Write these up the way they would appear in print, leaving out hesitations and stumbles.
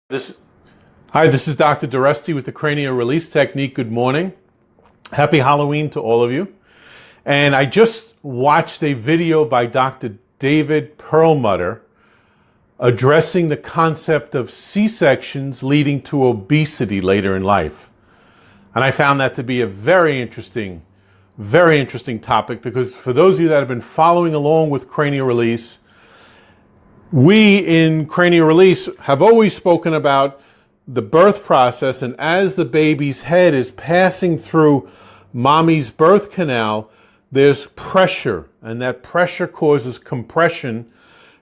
Hi, this is Dr. Duresti with the Cranial Release Technique. Good morning. Happy Halloween to all of you. And I just watched a video by Dr. David Perlmutter addressing the concept of C-sections leading to obesity later in life. And I found that to be a very interesting topic, because for those of you that have been following along with Cranial Release, we in Cranial Release have always spoken about the birth process, and as the baby's head is passing through mommy's birth canal, there's pressure, and that pressure causes compression.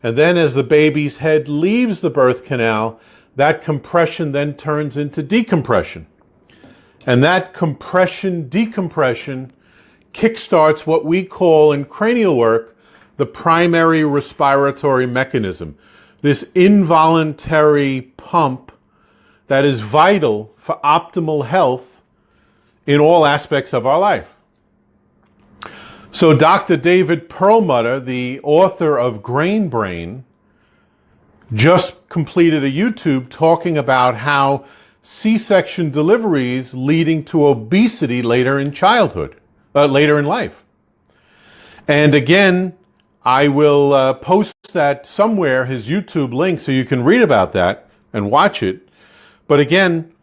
And then as the baby's head leaves the birth canal, that compression then turns into decompression. And that compression-decompression kickstarts what we call in cranial work the primary respiratory mechanism, this involuntary pump that is vital for optimal health in all aspects of our life. So Dr. David Perlmutter, the author of Grain Brain, just completed a YouTube talking about how C-section deliveries leading to obesity later in childhood, later in life. And again, I will post that somewhere, his YouTube link, so you can read about that and watch it. But again,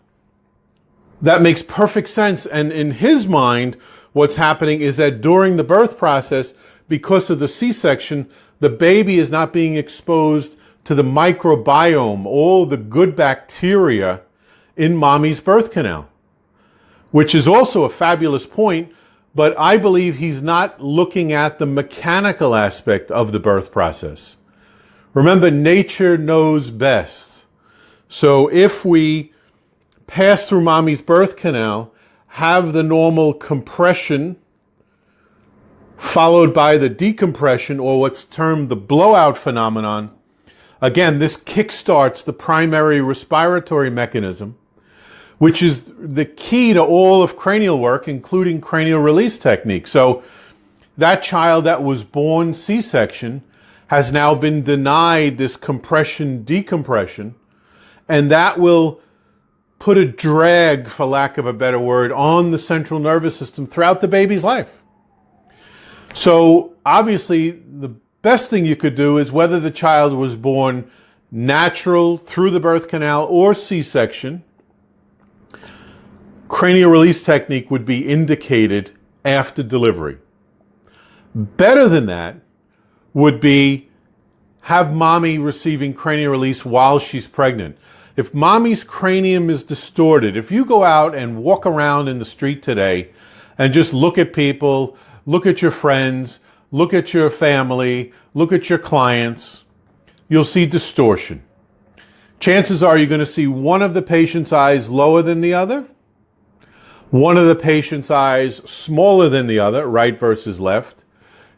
that makes perfect sense. And in his mind, what's happening is that during the birth process, because of the C-section, the baby is not being exposed to the microbiome, all the good bacteria in mommy's birth canal, which is also a fabulous point. But I believe he's not looking at the mechanical aspect of the birth process. Remember, nature knows best. So if we pass through mommy's birth canal, have the normal compression followed by the decompression, or what's termed the blowout phenomenon, again, this kickstarts the primary respiratory mechanism, which is the key to all of cranial work, including cranial release technique. So that child that was born C-section has now been denied this compression-decompression, and that will put a drag, for lack of a better word, on the central nervous system throughout the baby's life. So obviously, the best thing you could do is, whether the child was born natural through the birth canal or C-section, cranial release technique would be indicated after delivery. Better than that would be have mommy receiving cranial release while she's pregnant. If mommy's cranium is distorted, if you go out and walk around in the street today and just look at people, look at your friends, look at your family, look at your clients, you'll see distortion. Chances are you're going to see one of the patient's eyes lower than the other, one of the patient's eyes smaller than the other, right versus left.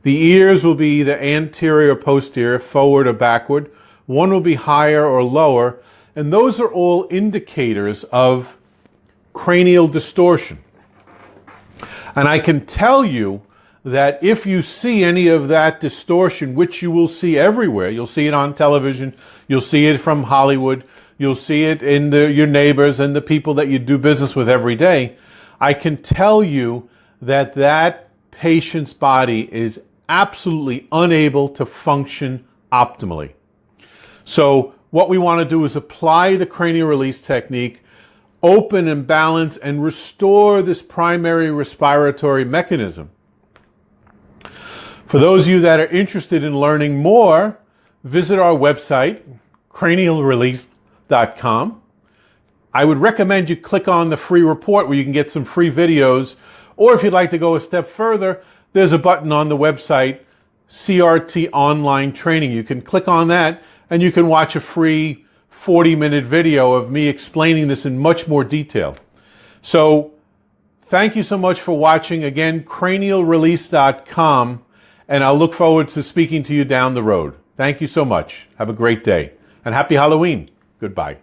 The ears will be either anterior or posterior, forward or backward. One will be higher or lower. And those are all indicators of cranial distortion. And I can tell you that if you see any of that distortion, which you will see everywhere, you'll see it on television, you'll see it from Hollywood, you'll see it in your neighbors and the people that you do business with every day, I can tell you that that patient's body is absolutely unable to function optimally. So what we want to do is apply the cranial release technique, open and balance and restore this primary respiratory mechanism. For those of you that are interested in learning more, visit our website, cranialrelease.com. I would recommend you click on the free report where you can get some free videos, or if you'd like to go a step further, there's a button on the website, CRT Online Training. You can click on that and you can watch a free 40-minute video of me explaining this in much more detail. So thank you so much for watching. Again, cranialrelease.com, and I'll look forward to speaking to you down the road. Thank you so much. Have a great day, and happy Halloween. Goodbye.